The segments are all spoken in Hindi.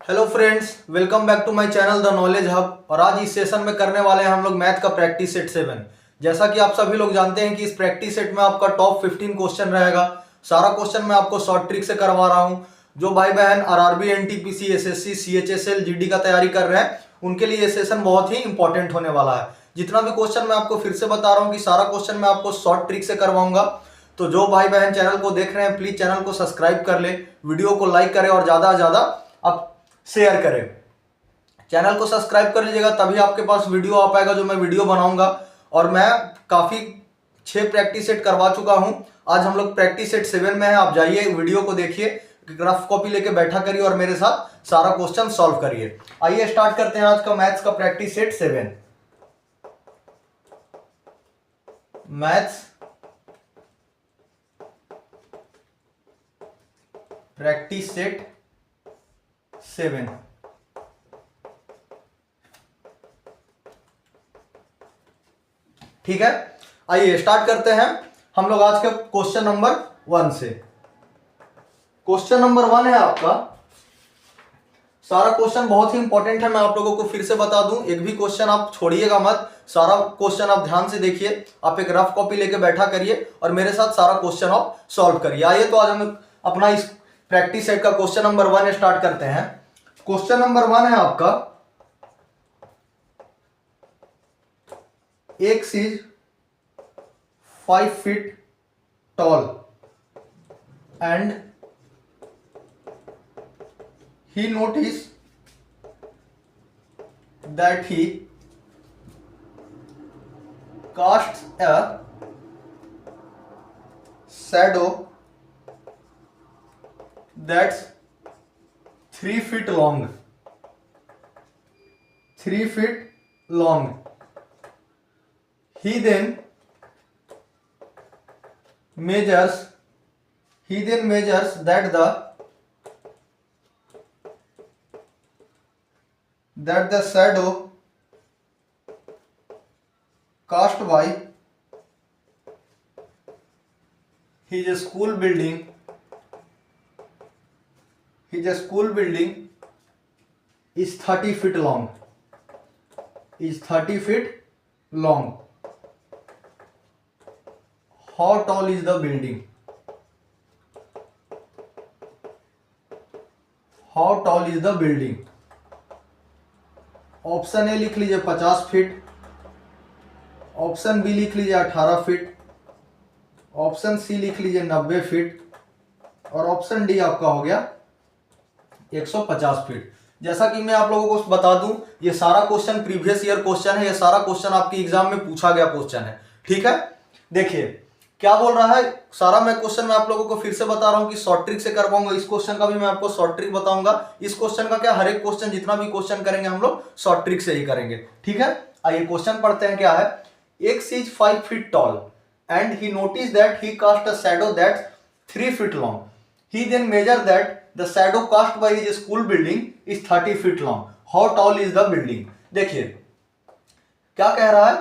Hello friends, welcome back to my channel the knowledge hub. और आज इस सेशन में करने वाले हैं हम लोग मैथ का प्रैक्टिस सेट 7। जैसा कि आप सभी लोग जानते हैं कि इस प्रैक्टिस सेट में आपका टॉप 15 क्वेश्चन रहेगा। सारा क्वेश्चन मैं आपको शॉर्ट ट्रिक से करवा रहा हूं। जो भाई बहन RRB, NTPC, SSC, CHSL, GD का तैयारी कर रहे हैं उनके लिए ये सेशन बहुत ही इंपॉर्टेंट होने वाला है। जितना भी क्वेश्चन मैं आपको फिर से बता रहा हूँ कि सारा क्वेश्चन मैं आपको शॉर्ट ट्रिक से करवाऊंगा। तो जो भाई बहन चैनल को देख रहे हैं प्लीज चैनल को सब्सक्राइब कर ले, वीडियो को लाइक करें और ज्यादा से ज्यादा आप शेयर करें। चैनल को सब्सक्राइब कर लीजिएगा, तभी आपके पास वीडियो आ पाएगा जो मैं वीडियो बनाऊंगा। और मैं काफी 6 प्रैक्टिस सेट करवा चुका हूं। आज हम लोग प्रैक्टिस सेट 7 में है। आप जाइए, वीडियो को देखिए, रफ कॉपी लेके बैठा करिए और मेरे साथ सारा क्वेश्चन सॉल्व करिए। आइए स्टार्ट करते हैं आज का मैथ्स का practice set 7। Maths practice set 7। ठीक है, आइए स्टार्ट करते हैं हम लोग आज के क्वेश्चन नंबर 1 से। क्वेश्चन नंबर 1 है आपका। सारा क्वेश्चन बहुत ही इंपॉर्टेंट है, मैं आप लोगों को फिर से बता दूं, एक भी क्वेश्चन आप छोड़िएगा मत। सारा क्वेश्चन आप ध्यान से देखिए, आप एक रफ कॉपी लेके बैठा करिए और मेरे साथ सारा क्वेश्चन आप सॉल्व करिए। आइए तो आज हम अपना इस प्रैक्टिस सेट का क्वेश्चन नंबर 1 स्टार्ट करते हैं। क्वेश्चन नंबर 1 है आपका, X is 5 feet tall and he noticed that he casts a shadow that's 3 feet long. 3 feet long. He then measures that the shadow cast by his school building is 30 feet long. How tall is the building? Option A लिख लीजिए 50 फीट, ऑप्शन बी लिख लीजिए 18 फीट, ऑप्शन सी लिख लीजिए 90 फीट और ऑप्शन डी आपका हो गया 150 फीट। जैसा कि मैं आप लोगों को बता दूं, ये सारा क्वेश्चन प्रीवियस ईयर क्वेश्चन है। ये सारा क्वेश्चन आपके एग्जाम में पूछा गया क्वेश्चन है। ठीक है, देखिए क्या बोल रहा है। सारा मैं क्वेश्चन मैं आप लोगों को फिर से बता रहा हूं कि शॉर्ट ट्रिक से करवाऊंगा। इस क्वेश्चन का भी मैं आपको शॉर्ट ट्रिक बताऊंगा। इस क्वेश्चन का क्या, हर एक क्वेश्चन जितना भी क्वेश्चन करेंगे हम लोग शॉर्ट ट्रिक से ही करेंगे। ठीक है, आइए क्वेश्चन पढ़ते हैं। क्या है, X is 5 feet tall and he noticed that he cast a shadow that's 3 feet long. He then measured that the shadow cast by his school building is 30 feet long. How tall is the building? देखिए क्या कह रहा है,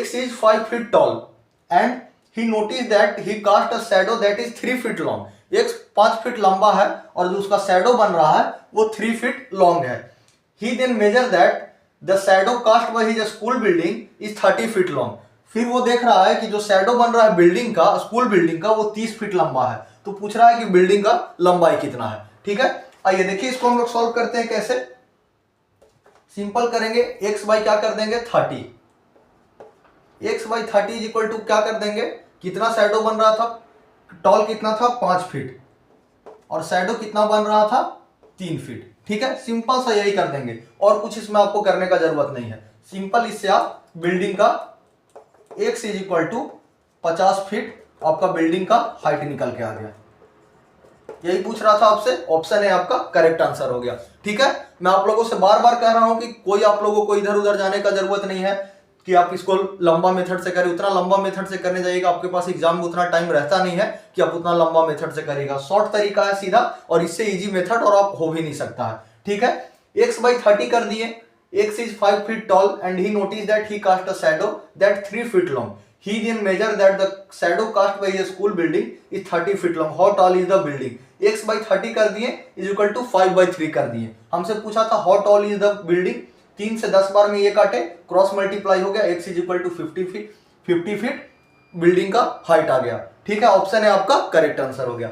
X is 5 feet tall and he noticed that he cast a shadow that is 3 feet long. X 5 feet लंबा है और जो उसका शैडो बन रहा है वो 3 फीट लॉन्ग है। He then measured that the shadow cast by his school building is 30 feet long. फिर वो देख रहा है कि जो शैडो बन रहा है बिल्डिंग का, स्कूल बिल्डिंग का, वो 30 फीट लंबा है। तो पूछ रहा है कि बिल्डिंग का लंबाई कितना है। ठीक है, आइए देखिए इसको हम लोग सॉल्व करते हैं। कैसे, सिंपल करेंगे। x बाई क्या कर देंगे 30, x by 30 is equal to क्या कर देंगे, कितना शैडो बन रहा था, टॉल कितना था 5 फीट और शैडो कितना बन रहा था 3 फीट। ठीक है, सिंपल सा यही कर देंगे और कुछ इसमें आपको करने का जरूरत नहीं है। सिंपल इससे आप बिल्डिंग का x is equal to 50 feet आपका बिल्डिंग का हाइट निकल के आ गया। यही पूछ रहा था आपसे, ऑप्शन है आपका करेक्ट आंसर हो गया। ठीक है, मैं आप लोगों से बार बार कह रहा हूं कि कोई आप लोगों को इधर उधर जाने का जरूरत नहीं है कि आप इसको लंबा मेथड से करें। उतना लंबा मेथड से करने जाइएगा, आपके पास एग्जाम में उतना टाइम रहता नहीं है कि आप उतना लंबा मेथड से करिएगा। शॉर्ट तरीका है सीधा, और इससे इजी मेथड और आप हो भी नहीं सकता है। ठीक है, x बाई 30 कर दिए। X is 5 feet tall and he noticed that he cast a shadow that 3 feet long. He then measured that the shadow cast by a school building is 30 feet long. How tall is the building? x by 30 कर दिए इज इक्वल टू 5/3 कर दिए. हमसे पूछा था how tall is the building. 3 से 10 बार में ये काटे, क्रॉस मल्टीप्लाई हो गया, x is equal to 50 feet building का हाइट आ गया. ठीक है, ऑप्शन है आपका करेक्ट आंसर हो गया.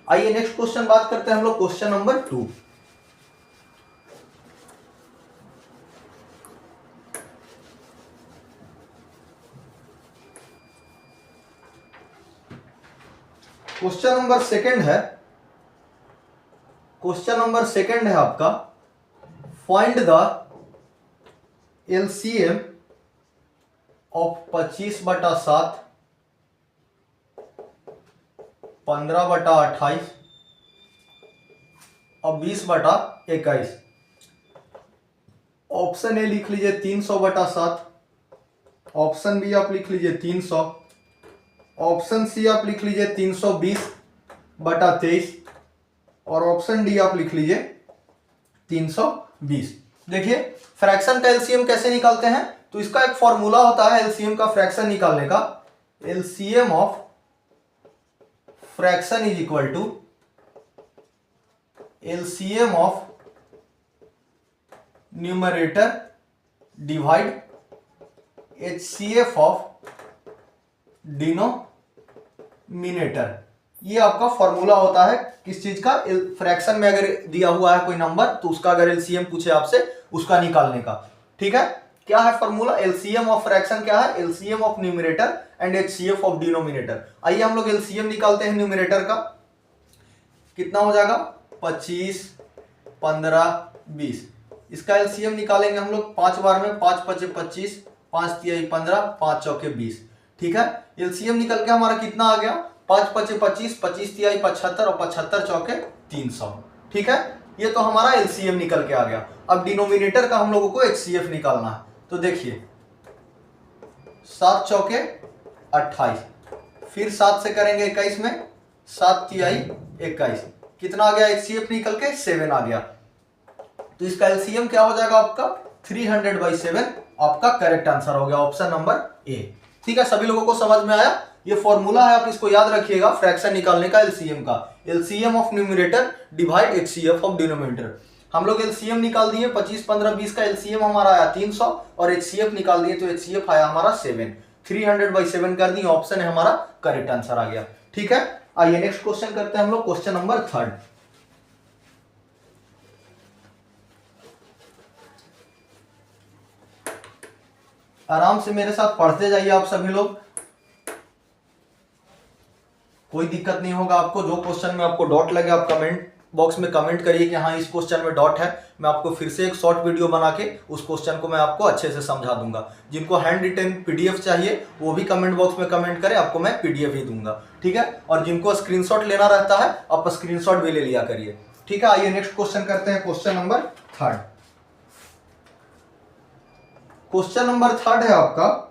आइए नेक्स्ट क्वेश्चन बात करते हैं हम लोग, question number 2. Question number second है आपका, फाइंड द एलसीएम ऑफ 25/7, 15/28 और 20/21. ऑप्शन ए लिख लीजिए 300/7, ऑप्शन बी आप लिख लीजिए 300, ऑप्शन सी आप लिख लीजिए 320/23 और ऑप्शन डी आप लिख लीजिए 320. देखिए फ्रैक्शन का एलसीएम कैसे निकालते हैं, तो इसका एक फॉर्मूला होता है एलसीएम का फ्रैक्शन निकालने का. LCM of fraction is equal to LCM of numerator divide HCF of denominator. ये आपका फॉर्मूला होता है किस चीज का, फ्रैक्शन में अगर दिया हुआ है कोई नंबर तो उसका अगर एलसीएम पूछे आपसे उसका निकालने का. ठीक है, क्या है फॉर्मूला, एलसीएम ऑफ फ्रैक्शन क्या है, LCM of numerator and HCF of denominator. आइए हम लोग एलसीएम निकालते हैं न्यूमरेटर का. कितना हो जाएगा 25, 15, 20. इसका एलसीएम निकालेंगे हम लोग 5 बार में, 5 × 5 = 25, 5 × 3 = 15, 5 × 4 = 20. ठीक है, एलसीएम निकल के हमारा कितना आ गया, 5 × 5 = 25, 25 × 3 = 75 और 75 × 4 = 300. ठीक है, ये तो हमारा एलसीएम निकल के आ गया. अब डिनोमिनेटर का हम लोगों को एचसीएफ निकालना है. तो देखिए 7 × 4 = 28, फिर 7 से करेंगे 21 में, 7 × 3 = 21. कितना आ गया एचसीएफ निकल के 7 आ गया. तो इसका एलसीएम क्या हो जाएगा आपका 300/7. आपका करेक्ट आंसर हो गया ऑप्शन नंबर ए. ठीक है, सभी लोगों को समझ में आया. ये फॉर्मूला है, आप इसको याद रखिएगा फ्रैक्शन निकालने का एलसीएम का. LCM of numerator divide HCF of denominator. हम लोग एलसीएम निकाल दिए, 25, 15, 20 का एलसीएम हमारा आया 300 और एचसीएफ निकाल दिए तो एचसीएफ आया हमारा 7. 300/7 कर दिए, ऑप्शन है हमारा करेक्ट आंसर आ गया. ठीक है, आइए नेक्स्ट क्वेश्चन करते हैं हम लोग, क्वेश्चन नंबर 3. आराम से मेरे साथ पढ़ते जाइए आप सभी लोग, कोई दिक्कत नहीं होगा आपको. जो क्वेश्चन में आपको डॉट लगे आप कमेंट बॉक्स में कमेंट करिए कि हाँ इस क्वेश्चन में डॉट है. मैं आपको फिर से एक शॉर्ट वीडियो बना के उस क्वेश्चन को मैं आपको अच्छे से समझा दूंगा. जिनको हैंड रिटन पीडीएफ चाहिए वो भी कमेंट बॉक्स में कमेंट करें, आपको मैं पीडीएफ ही दूंगा. ठीक है, और जिनको स्क्रीनशॉट लेना रहता है आप स्क्रीनशॉट भी ले लिया करिए. ठीक है, आइए नेक्स्ट क्वेश्चन करते हैं, क्वेश्चन नंबर 3. क्वेश्चन नंबर 3 है आपका,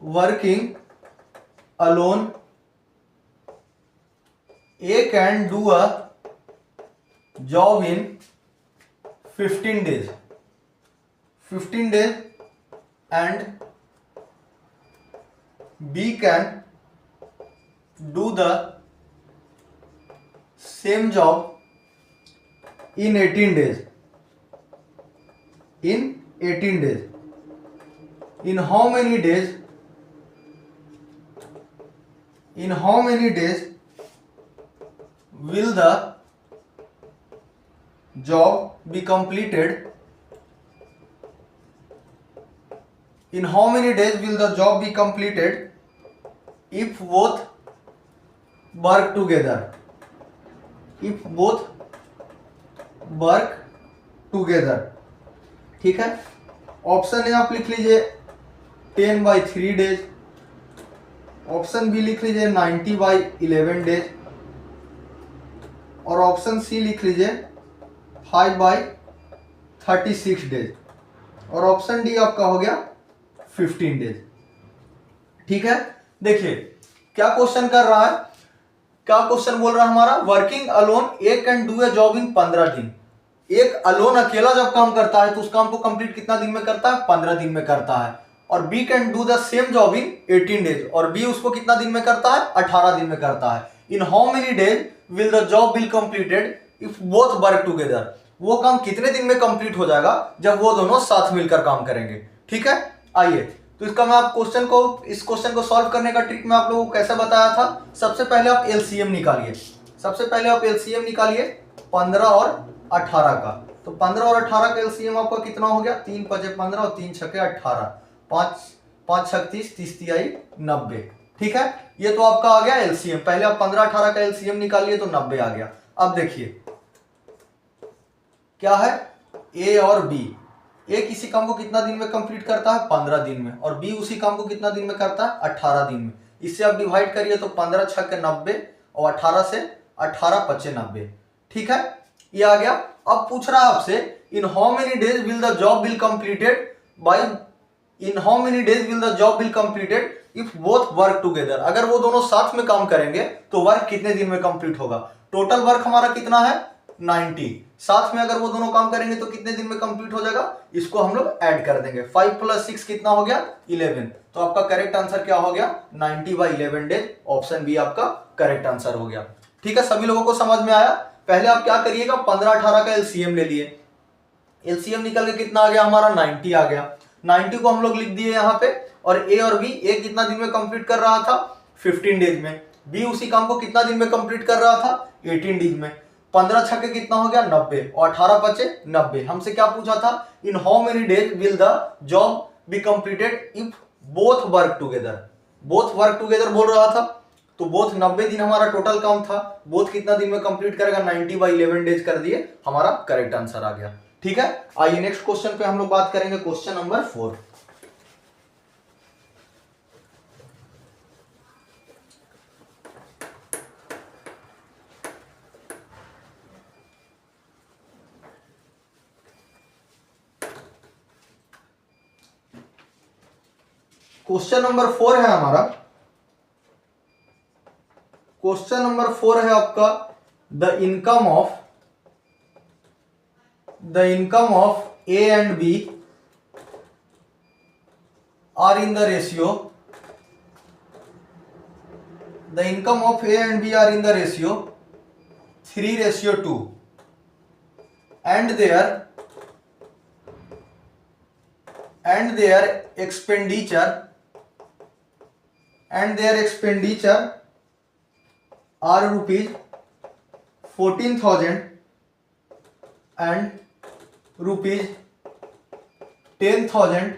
working alone A can do a job in 15 days. 15 days and B can do the same job in 18 days. In 18 days. In how many days? In how many days will the job be completed? In how many days will the job be completed if both work together? If both work together. ठीक है, ऑप्शन ए आप लिख लीजिए 10/3 days, ऑप्शन बी लिख लीजिए 90/11 days और ऑप्शन सी लिख लीजिए 5/36 days और ऑप्शन डी आपका हो गया 15 days. ठीक है, देखिए क्या क्वेश्चन कर रहा है, क्या क्वेश्चन बोल रहा है हमारा, working alone A can do a job in 15 दिन. एक अलोन अकेला जब काम करता है तो उस काम को कंप्लीट कितना दिन में करता है? 15 दिन में करता है। और B can do the same job in 18 days, और बी उसको कितना दिन में करता है? 18 दिन में करता है। In how many days will the job will completed if both work together? वो काम कितने दिन में कंप्लीट हो जाएगा जब वो दोनों साथ मिलकर काम करेंगे। ठीक है, आइए तो इसका मैं आप इस क्वेश्चन को सॉल्व करने का ट्रिक मैं आप लोगों को कैसे बताया था। सबसे पहले आप एलसीएम निकालिए। 15 और 18 का। तो 15 और 18 का एलसीएम आपका कितना हो गया? 3 5 15 और 3 6 18, 5 6 30, 30 तिहाई 90। ठीक है, ये तो आपका आ गया एलसीएम। पहले आप 15 18 का एलसीएम निकालिए तो 90 आ गया। अब देखिए क्या है, ए और बी। ए किसी काम को कितना दिन में कंप्लीट करता है? 15 दिन में। और बी उसी काम को कितना दिन में करता है? 18 दिन में। इससे आप डिवाइड करिए तो 15 6 90 और 18 से 18 25 90। ठीक है, ये आ गया। अब पूछ रहा है आपसे in how many days will the job will completed by in how many days will the job will completed if both work together? अगर वो दोनों साथ में काम करेंगे तो वर्क कितने दिन में कंप्लीट होगा? टोटल वर्क हमारा कितना है? 90। साथ में अगर वो दोनों काम करेंगे तो कितने दिन में कंप्लीट हो जाएगा? इसको हम लोग ऐड कर देंगे। 5 + 6 कितना हो गया? 11। तो आपका करेक्ट आंसर क्या हो गया? 90/11 डेज। ऑप्शन बी आपका करेक्ट आंसर हो गया। ठीक है, सभी लोगों को समझ में आया? पहले आप क्या करिएगा, 15 18 का एलसीएम ले लिए। एलसीएम निकल के कितना आ गया हमारा? 90 आ गया। 90 को हम लोग लिख दिए यहाँ पे। और ए और बी, ए कितना दिन में कंप्लीट कर रहा था? 15 डेज में। बी उसी काम को कितना दिन में कंप्लीट कर रहा था? 18 डेज में। 15 छक्के कितना हो गया? 90 और 18 पचे 90। हमसे क्या पूछा था? In how many days will the job be completed if both work together? Both work together बोल रहा था तो बोथ 90 दिन हमारा टोटल काम था। बोथ कितना दिन में कंप्लीट करेगा? 90/11 डेज कर दिए, हमारा करेक्ट आंसर आ गया। ठीक है, आइए नेक्स्ट क्वेश्चन पे हम लोग बात करेंगे। Question number 4। क्वेश्चन नंबर 4 है हमारा। क्वेश्चन नंबर 4 है आपका the income of A and B are in the ratio. The income of A and B are in the ratio 3:2 and their expenditure are rupees 14,000 and rupees 10,000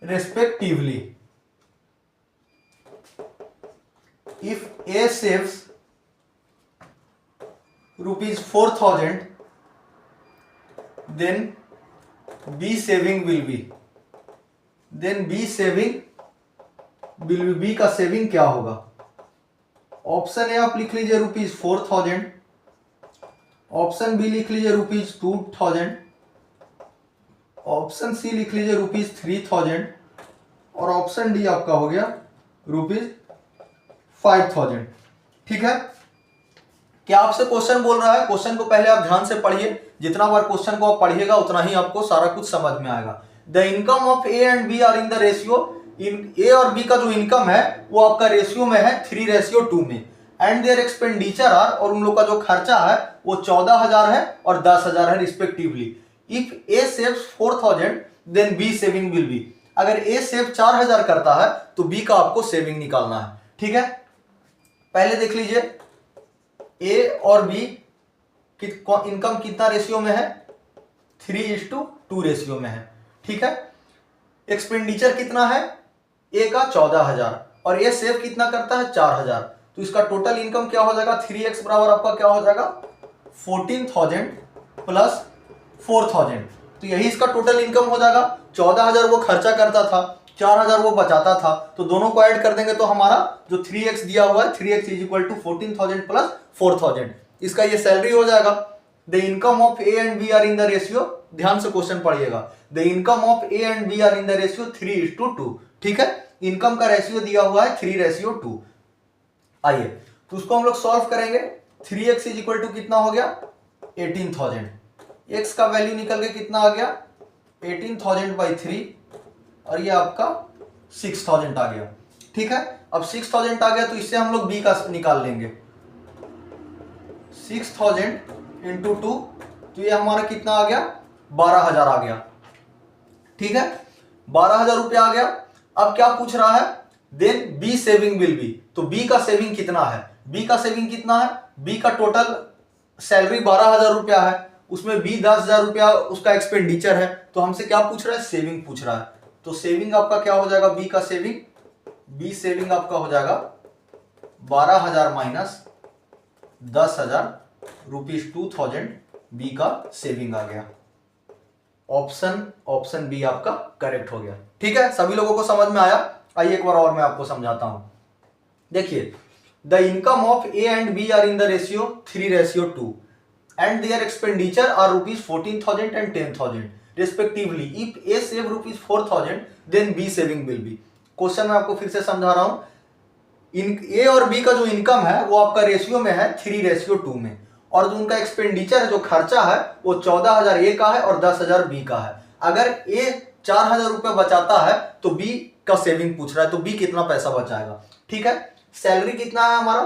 respectively. If A saves rupees 4,000 then B saving will be B का सेविंग क्या होगा? ऑप्शन ए आप लिख लीजिए रुपीज 4,000, ऑप्शन बी लिख लीजिए रुपीज 2,000, ऑप्शन सी लिख लीजिए रुपीज 3,000 और ऑप्शन डी आपका हो गया रुपीज 5,000। ठीक है, क्या आपसे क्वेश्चन बोल रहा है? क्वेश्चन को पहले आप ध्यान से पढ़िए। जितना बार क्वेश्चन को आप पढ़िएगा उतना ही आपको सारा कुछ समझ में आएगा। The income of A and B are in the ratio. A और बी का जो इनकम है वो आपका रेशियो में है 3:2 में। एंड देयर एक्सपेंडिचर आर, और उन लोग का जो खर्चा है वो 14,000 है और 10,000 है respectively. If A saves 4,000 then B saving will be. अगर ए सेव 4,000 करता है तो बी का आपको सेविंग निकालना है। ठीक है, पहले देख लीजिए ए और बी की इनकम कितना रेशियो में है? 3:2 रेशियो में है। ठीक है, एक्सपेंडिचर कितना है? ए का 14,000 और ए सेव कितना करता है? 4,000। तो इसका टोटल इनकम क्या हो जाएगा? 3x बराबर आपका क्या हो जाएगा? 14,000 प्लस 4,000। तो यही इसका टोटल इनकम हो जाएगा। 14,000 वो खर्चा करता था, 4,000 वो बचाता था, तो दोनों को ऐड कर देंगे तो हमारा जो 3x दिया हुआ है 3x = 14,000 प्लस 4,000, इसका ये सैलरी हो जाएगा। The income of A and B are in the ratio, ध्यान से क्वेश्चन पढ़िएगा, the income of A and B are in the ratio 3:2। ठीक है, इनकम का रेशियो दिया हुआ है 3:2। आइए तो उसको हम लोग सॉल्व करेंगे। 3x = कितना हो गया? 18,000। x का वैल्यू निकल के कितना आ गया 18,000/3 और ये आपका 6,000 आ गया। ठीक है, अब 6,000 आ गया तो इससे हम लोग b का निकाल लेंगे। 6,000 इंटू 2 तो ये हमारा कितना आ गया 12,000 आ गया। ठीक है, 12,000 रुपया आ गया। अब क्या पूछ रहा है, then B saving will be, तो बी का सेविंग कितना है, बी का सेविंग कितना है, बी का टोटल सैलरी 12,000 रुपया है, उसमें बी 10,000 रुपया उसका एक्सपेंडिचर है, तो हमसे क्या पूछ रहा है, सेविंग पूछ रहा है। तो सेविंग आपका क्या हो जाएगा, बी का सेविंग, बी सेविंग आपका हो जाएगा 12,000 माइनस 10,000 रुपीज 2,000, बी का सेविंग आ गया। ऑप्शन बी आपका करेक्ट हो गया। ठीक है, सभी लोगों को समझ में आया। आइए एक बार और मैं आपको समझाता हूं। देखिए, the income of A and B are in the ratio 3:2 and their expenditure are rupees 14,000 and 10,000 respectively. If A save rupees 4,000 then B saving will be. Question मैं आपको फिर से समझा रहा हूं। ए और बी का जो इनकम है वो आपका रेशियो में है 3:2 में, और जो उनका एक्सपेंडिचर है, जो खर्चा है, वो 14,000 ए का है और 10,000 बी का है। अगर ए 4,000 रुपया बचाता है तो बी का सेविंग पूछ रहा है, तो बी कितना पैसा बचाएगा। ठीक है, सैलरी कितना है हमारा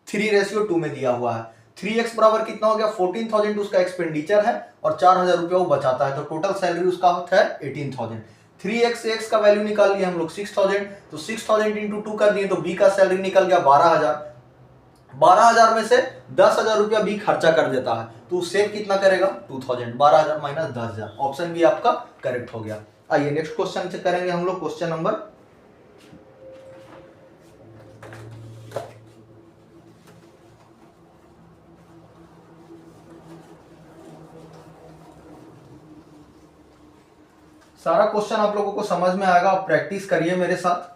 3:2 में दिया हुआ है। 3x बराबर कितना हो गया 14,000 उसका एक्सपेंडिचर है और 4,000 रुपया वो बचाता है, तो टोटल सैलरी उसका है 18,000। 3x से x का वैल्यू निकाल लिया हम लोग 6,000, तो 6,000 इंटू 2 कर दिए तो b का सैलरी निकल गया 12,000। 12,000 में से 10,000 रुपया बी खर्चा कर देता है, तो सेव कितना करेगा 2,000। 12,000 माइनस 10,000, ऑप्शन बी आपका करेक्ट हो गया। आइए नेक्स्ट क्वेश्चन से करेंगे हम लोग, क्वेश्चन नंबर 5। सारा क्वेश्चन आप लोगों को समझ में आएगा, आप प्रैक्टिस करिए मेरे साथ।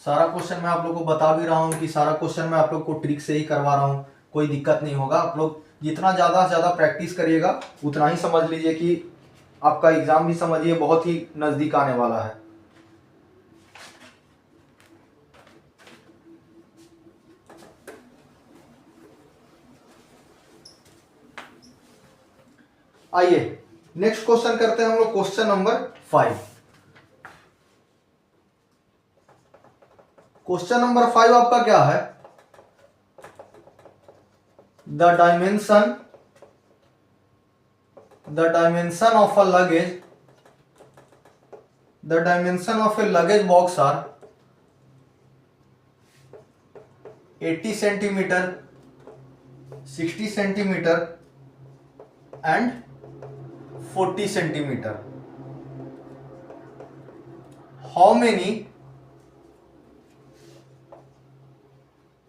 सारा क्वेश्चन मैं आप लोगों को बता भी रहा हूं कि सारा क्वेश्चन मैं आप लोग को ट्रिक से ही करवा रहा हूं, कोई दिक्कत नहीं होगा। आप लोग जितना ज्यादा से ज्यादा प्रैक्टिस करिएगा उतना ही समझ लीजिए कि आपका एग्जाम भी समझिए बहुत ही नजदीक आने वाला है। आइए नेक्स्ट क्वेश्चन करते हैं हम लोग, क्वेश्चन नंबर 5। क्वेश्चन नंबर 5 आपका क्या है, the dimension of a luggage box are 80 centimetre, 60 centimetre and 40 centimetre. How many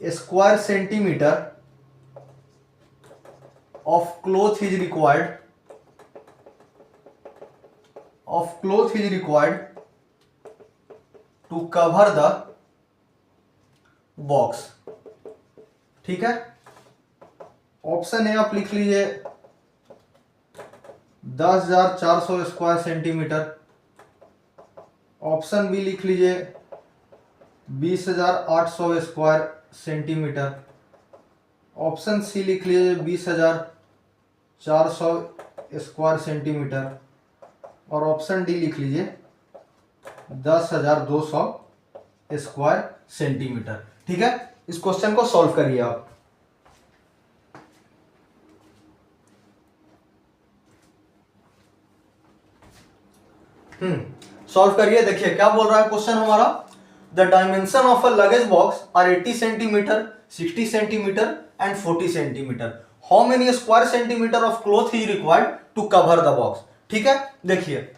square centimeter of cloth is required to cover the box। ठीक है, ऑप्शन ए आप लिख लीजिए 10,400 स्क्वायर सेंटीमीटर, ऑप्शन बी लिख लीजिए 20,800 स्क्वायर सेंटीमीटर, ऑप्शन सी लिख लीजिए 20,400 स्क्वायर सेंटीमीटर, और ऑप्शन डी लिख लीजिए 10,200 स्क्वायर सेंटीमीटर। ठीक है, इस क्वेश्चन को सॉल्व करिए आप। सॉल्व करिए। देखिए क्या बोल रहा है क्वेश्चन हमारा, the dimension of a luggage box are 80 centimetre, 60 centimetre and 40 centimetre. How many square centimetre of cloth is required to cover the box. ठीक है, देखिए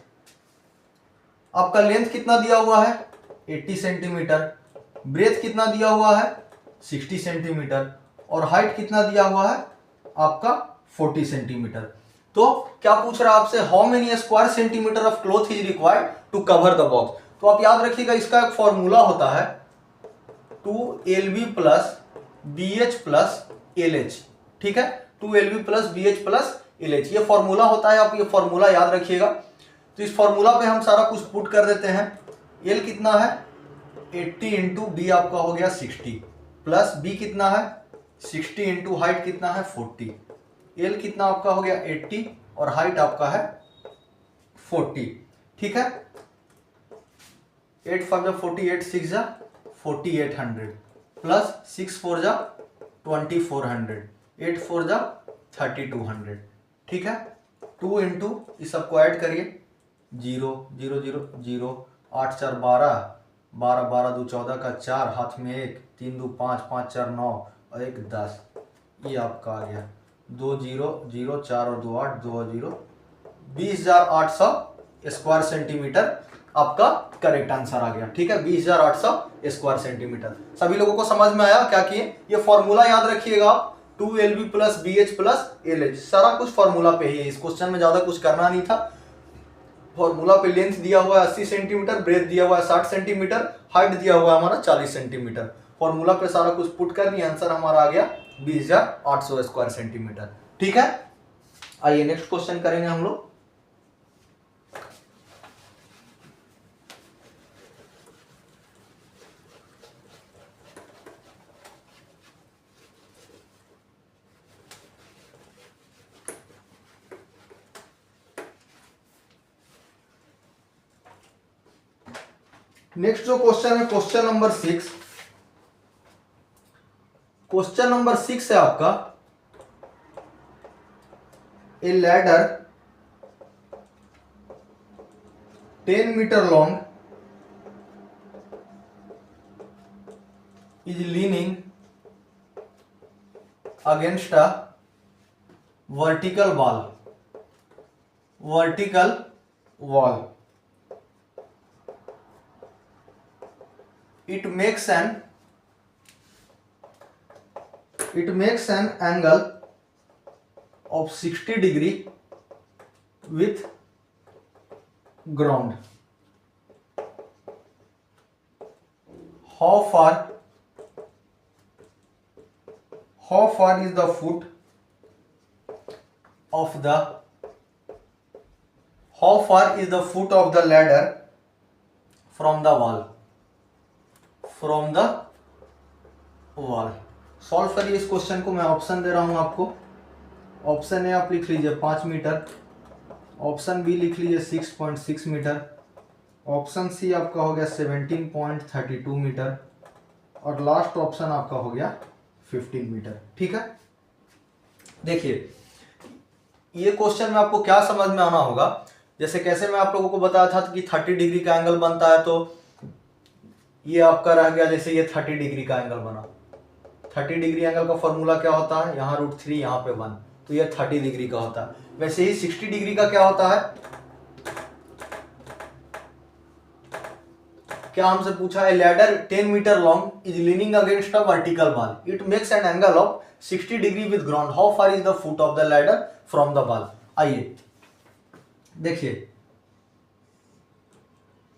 आपका लेंथ कितना दिया हुआ है 80 सेंटीमीटर, ब्रेथ कितना दिया हुआ है 60 सेंटीमीटर, और हाइट कितना दिया हुआ है आपका 40 सेंटीमीटर। तो क्या पूछ रहा है आपसे, how many square centimetre of cloth is required to cover the box. तो आप याद रखिएगा इसका एक फॉर्मूला होता है 2LB plus BH plus LH। ठीक है, 2LB plus BH plus LH ये फॉर्मूला होता है, आप ये फॉर्मूला याद रखिएगा। तो इस फॉर्मूला पे हम सारा कुछ पुट कर देते हैं। L कितना है 80 इंटू बी आपका हो गया 60, प्लस B कितना है 60 इंटू हाइट कितना है 40, एल कितना आपका हो गया 80 और हाइट आपका है 40, ठीक है। 8 5 जा 48, 6 जा 4800 प्लस 6 4 जा 2400, 8 4 जा 3200, ठीक है। 2 इंटू इस सबको ऐड करिए, 0 0 0 0, 8 4 12, 12 12 2 14 का 4, हाथ में 1, 3 2 5, 5 4 9 और 1 10, ये आपका आ गया 2 0 0, 4 और 2 8, 2 और 0, 20,800 स्क्वायर सेंटीमीटर आपका करेक्ट आंसर आ गया, ठीक है। 20,800 स्क्वायर सेंटीमीटर। सभी लोगों को समझ में आया क्या किए? ये फॉर्मूला याद रखिएगा, 2LB plus BH plus LH, सारा कुछ फॉर्मूला पे ही है। इस क्वेश्चन में ज्यादा कुछ करना नहीं था। फॉर्मूला पे लेंथ दिया हुआ है 80 सेंटीमीटर, ब्रेथ दिया हुआ है 60 सेंटीमीटर, हाइट दिया हुआ है हमारा 40 सेंटीमीटर। फॉर्मूला पे सारा कुछ पुट कर दिया, आंसर हमारा आ गया 20,800 स्क्वायर सेंटीमीटर, ठीक है। आइए नेक्स्ट क्वेश्चन करेंगे हम लोग। नेक्स्ट जो क्वेश्चन है क्वेश्चन नंबर 6। क्वेश्चन नंबर 6 है आपका, a ladder 10 metre long is leaning against a vertical wall. It makes an angle of 60 degree with ground. How far is the foot of the ladder from the wall? Solve करिए इस क्वेश्चन को। मैं ऑप्शन दे रहा हूं आपको। ऑप्शन ए आप लिख लीजिए 5 मीटर, ऑप्शन बी लिख लीजिए 6.6 मीटर, ऑप्शन सी आपका हो गया 17.32 मीटर और लास्ट ऑप्शन आपका हो गया 15 मीटर, ठीक है। देखिए ये क्वेश्चन में आपको क्या समझ में आना होगा, जैसे कैसे मैं आप लोगों को बताया था कि 30 डिग्री का एंगल बनता है, तो ये आपका रह गया, जैसे ये 30 डिग्री का एंगल बना। 30 डिग्री एंगल का फॉर्मूला क्या होता है, यहाँ √3 यहाँ पे 1, तो ये 30 डिग्री का होता है। वैसे ही 60 डिग्री का क्या होता है, क्या हमसे पूछा है, ladder 10 metre long is leaning against a vertical wall, it makes an angle of 60 degree with ground, how far is the foot of the ladder from the wall. आइए देखिए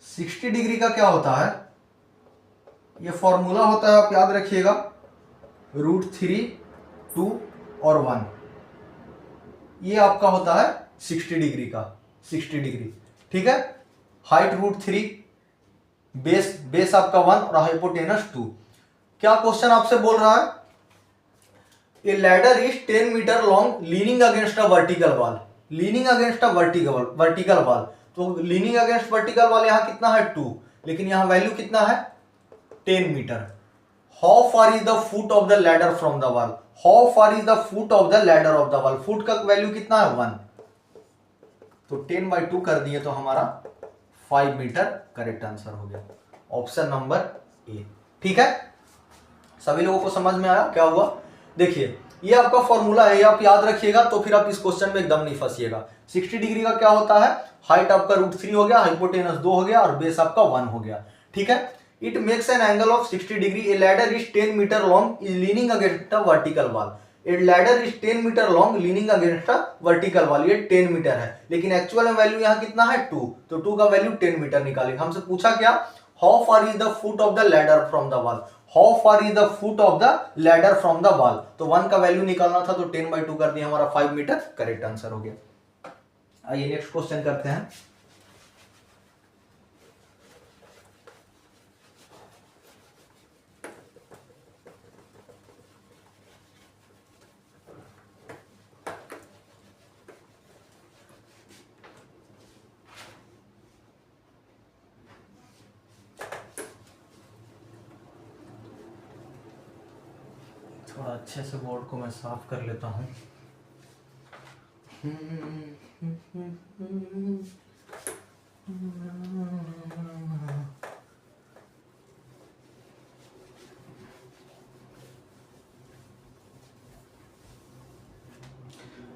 60 डिग्री का क्या होता है, ये फॉर्मूला होता है, आप याद रखिएगा, √3, 2 और 1, ये आपका होता है 60 डिग्री का, 60 डिग्री, ठीक है। हाइट √3, बेस आपका 1 और हाइपोटेनस 2। क्या क्वेश्चन आपसे बोल रहा है, a ladder is 10 metre long leaning against a vertical wall, leaning against a vertical wall, तो लीनिंग अगेंस्ट वर्टिकल वॉल यहां कितना है 2, लेकिन यहां वैल्यू कितना है 10 metre. How far is the foot of the ladder from the wall, how far is the foot of the ladder of the wall, foot का वैल्यू कितना है 1, तो 10/2 कर दिए तो हमारा 5 मीटर करेक्ट आंसर हो गया, ऑप्शन नंबर ए, ठीक है। सभी लोगों को समझ में आया क्या हुआ? देखिए ये आपका फॉर्मूला है, ये आप याद रखिएगा, तो फिर आप इस क्वेश्चन में एकदम नहीं फंसिएगा। 60 डिग्री का क्या होता है, हाइट आपका √3 हो गया, हाइपोटेनस 2 हो गया और बेस आपका 1 हो गया, ठीक है। It makes an angle of 60 degree, a ladder is 10 metre long is leaning against a vertical wall, a ladder is 10 metre long leaning against a vertical wall, ये 10 मीटर है, लेकिन एक्चुअल में वैल्यू यहाँ कितना है 2, तो 2 का वैल्यू 10 मीटर निकालेंगे। हमसे पूछा क्या, how far is the foot of the ladder from the wall, how far is the foot of the ladder from the wall, तो 1 का वैल्यू निकालना था, तो 10/2 कर दिया, हमारा 5 मीटर करेक्ट आंसर हो गया। आइए नेक्स्ट क्वेश्चन करते हैं। थोड़ा अच्छे से बोर्ड को मैं साफ कर लेता हूँ।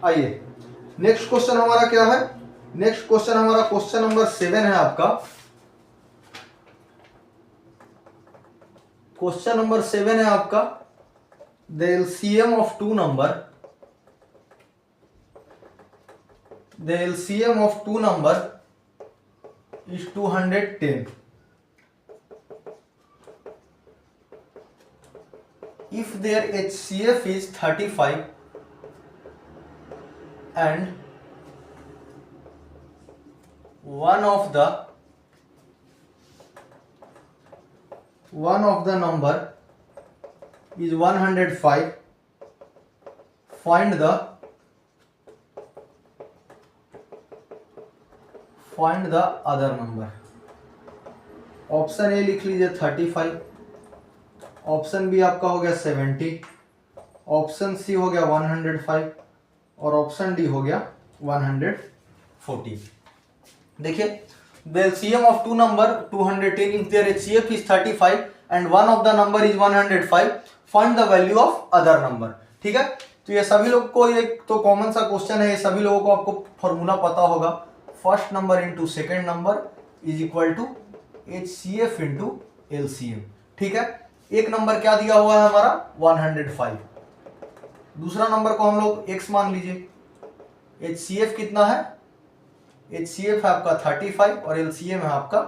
आइए नेक्स्ट क्वेश्चन हमारा क्या है। नेक्स्ट क्वेश्चन हमारा क्वेश्चन नंबर 7 है आपका। क्वेश्चन नंबर 7 है आपका, the LCM of two number, the LCM of two number is 210. If their HCF is 35 and one of the number is 105, find the other number. Option A लिख लीजिए 35, ऑप्शन बी आपका हो गया 70, ऑप्शन सी हो गया 105 और ऑप्शन डी हो गया 140। देखिए, the LCM of two number 210 if their HCF is 35 and one of the number is 105, find the value of other number. ठीक है, तो ये सभी लोग को, ये तो कॉमन सा क्वेश्चन है, ये सभी लोगों को आपको फॉर्मूला पता होगा। First number into second number is equal to HCF into LCM। ठीक है, एक नंबर क्या दिया हुआ है हमारा 105, दूसरा नंबर को हम लोग x मान लीजिए। HCF कितना है, HCF है आपका 35 और LCM है आपका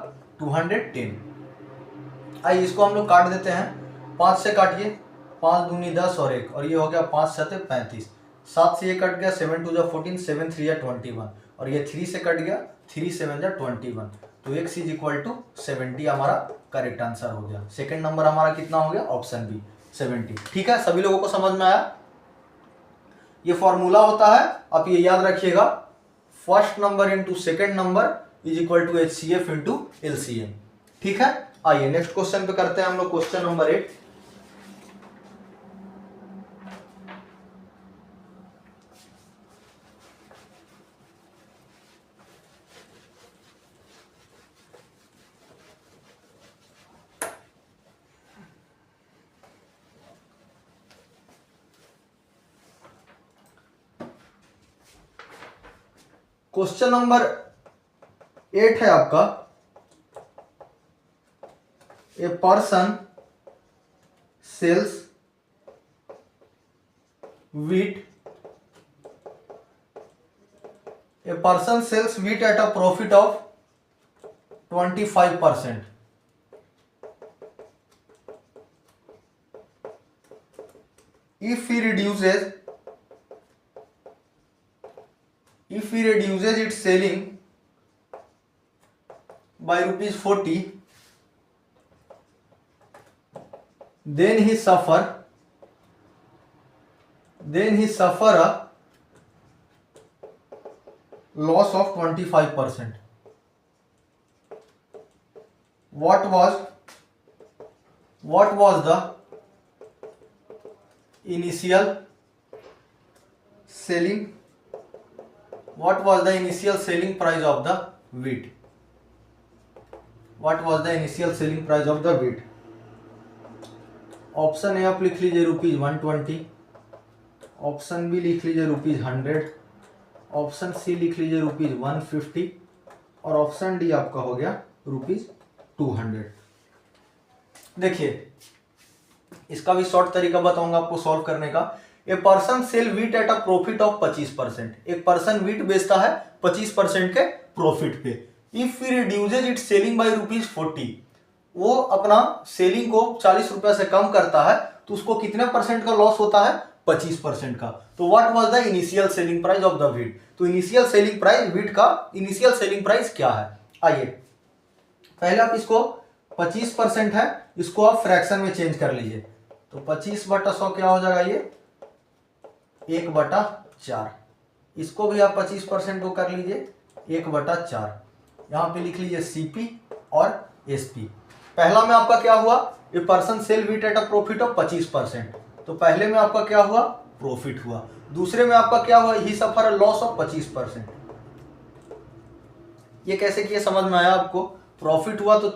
210। आइए इसको हम लोग काट देते हैं, 5 से काटिए, 5 दूनी 10 और 1, और ये हो गया 5 7 35, 7 से ये कट गया, 7 2 जा 14, 7 3 जा 21 और ये 3 से कट गया, 3 7 जा 21, तो x इज इक्वल टू 70 हमारा करेक्ट आंसर हो गया। सेकंड नंबर हमारा कितना हो गया, ऑप्शन बी 70। ठीक है, सभी लोगों को समझ में आया। ये फॉर्मूला होता है, आप ये याद रखिएगा, first number into second number is equal to HCF into LCM। ठीक है, आइए नेक्स्ट क्वेश्चन पे करते हैं हम लोग, क्वेश्चन नंबर 8। क्वेश्चन नंबर 8 है आपका, a person sells wheat, a person sells wheat at a profit of 25%. If he reduces its selling by rupees 40, then he suffer a loss of 25%. What was the initial selling price of the wheat? What was the initial selling price of the wheat? Option A आप लिख लीजिए रुपीज 120, ऑप्शन बी लिख लीजिए रुपीज 100, ऑप्शन सी लिख लीजिए रुपीज 150 और ऑप्शन डी आपका हो गया रुपीज 200। देखिए, इसका भी शॉर्ट तरीका बताऊंगा आपको सॉल्व करने का। A person sell wheat at a profit of 25%, एक पर्सन वीट बेचता है 25% के प्रॉफिट पे। If he reduces it selling by rupees 40, वो अपना सेलिंग को 40 रुपए से कम करता है तो उसको कितने परसेंट का लॉस होता है, 25% का। तो what was the initial selling price of the wheat, तो इनिशियल सेलिंग प्राइस वीट का इनिशियल सेलिंग प्राइस क्या है। आइए पहले आप इसको 25% है, इसको आप फ्रैक्शन में चेंज कर लीजिए, तो 25/100 क्या हो जाएगा, ये 1/4। इसको भी आप 25% को कर लीजिए 1/4, यहां पे लिख लीजिए CP और SP। पहला में आपका क्या हुआ, a person sell wheat at a profit of 25%, तो पहले में आपका क्या हुआ, प्रॉफिट हुआ, दूसरे में आपका क्या हुआ, ही सफर लॉस ऑफ 25%। ये कैसे किया समझ में आया आपको, प्रॉफिट हुआ तो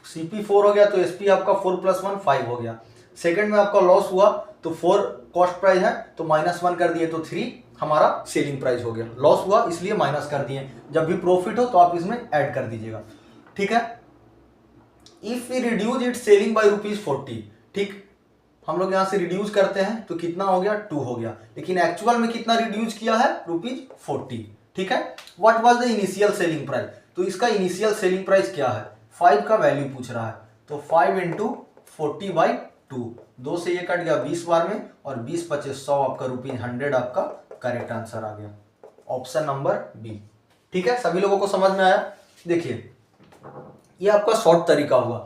सीपी 4 हो गया, तो एसपी आपका 4 + 1 5 हो गया। सेकंड में आपका लॉस हुआ तो 4 कॉस्ट प्राइस है तो -1 कर दिए तो 3 हमारा सेलिंग प्राइस हो गया। लॉस हुआ इसलिए माइनस कर दिए, जब भी प्रॉफिट हो तो आप इसमें ऐड कर दीजिएगा, ठीक है। If we reduce it selling by ₹40, ठीक, हम लोग यहां से रिड्यूस करते हैं तो कितना हो गया, 2 हो गया, लेकिन एक्चुअल में कितना रिड्यूस किया है, ₹40, ठीक है। What was the initial selling price, तो इसका इनिशियल सेलिंग प्राइस क्या है, 5 का वैल्यू पूछ रहा है, तो 5 × 40/2, 2 से ये कट गया 20 बार में, और 20 × 25 100 आपका ₹100 आपका करेक्ट आंसर आ गया, ऑप्शन नंबर बी, ठीक है। सभी लोगों को समझ में आया। देखिए ये आपका शॉर्ट तरीका हुआ,